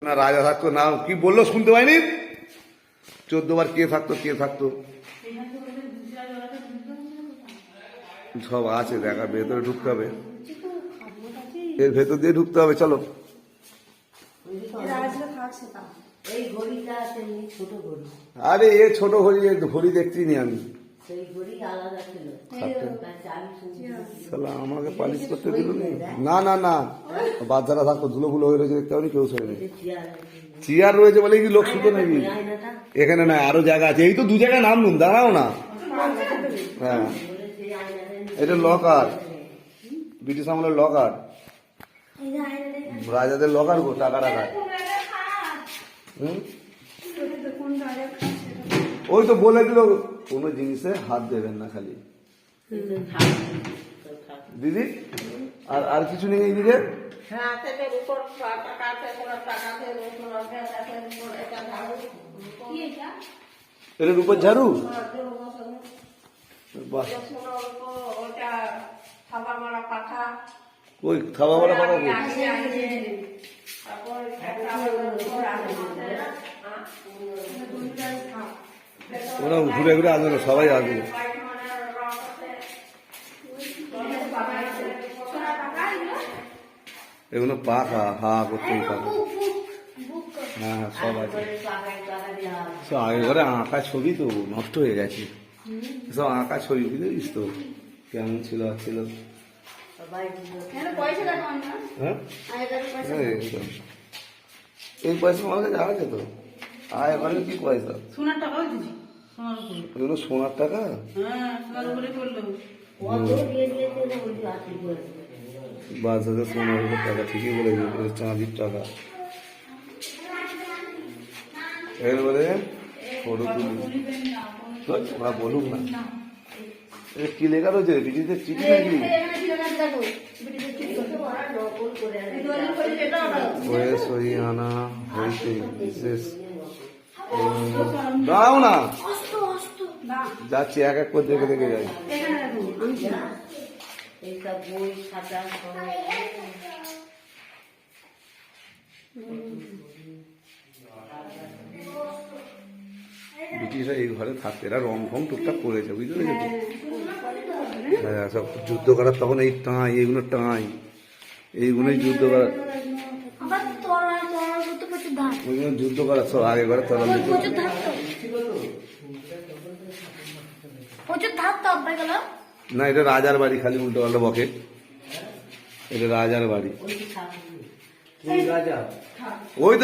না রাজা থাকতো না, কি বললো শুনতে পাইনি? 14 বার কে থাকতো কে থাকতো সব আছে, দেখা ভেতরে ঢুকতে হবে, এর ভেতর দিয়ে ঢুকতে হবে। চলো আরে এ ছোট ঘড়ি, ঘড়ি দেখছি নি আমি। আমাকে পালিশ করতে দিল না, না না বাচ্চারা থাকতো, ধুলো ফুলো হয়ে রয়েছে, দেখতে পারি কেউ শোনে। চেয়ার রয়েছে বলে কি লোক শুতো নাকি? এখানে না, আরো জায়গা আছে, এই তো 2 জায়গায় নামলুম, দাঁড়াও না। হ্যাঁ এটা লকার, ব্রিটিশ আমলের লকার, রাজাদের লকার গো, টাকা রাখার। ওই তো বলে দিল কোনো জিনিসে হাত দেবেন না খালি দিদি, আর আর কিছু নেই এইদিকে। এর উপর ঝাড়ু, ওই খাওয়া বলা পাঠা ওরা ঘুরে ঘুরে আসবে, সবাই আসবে। এগুলো পাখা হা করতেই পারে। হ্যাঁ হ্যাঁ সব আছে, সব আগে ঘরে আঁকা ছবি তো নষ্ট হয়ে গেছে, সব আঁকা ছবি বুঝলিস তো কেমন ছিল ছিল। হ্যাঁ এই পয়সা আমার কাছে আছে তো, আর এবারে কি পয়সা? সোনার টাকা এগুলো সোনার টাকা, বাচ্চাদের সোনার টাকা, ঠিকই বলেছে, চাঁদির টাকা। এরপরে ফটো তুলি, বলুক না কি লেখা রয়েছে, ব্রিটিশদের চিঠি নাকি? সহি আনা হয়েছে বিশেষ, দাও না যাচ্ছি, এক এক করে দেখে দেখে যাই। ব্রিটিশরা এই ঘরে থাকতে, এরা রং ফং টুকটাক করেছে বুঝতে পেরেছি। হ্যাঁ সব যুদ্ধ করার তখন এই টাই, এইগুলো টাই, এইগুলোই যুদ্ধ করার, ওইগুলো যুদ্ধ করার সব আগে ঘরে তরল না। এটা রাজার বাড়ি, খালি উল্টো পাল্টা বকে, এটা রাজার বাড়ি। ওই তো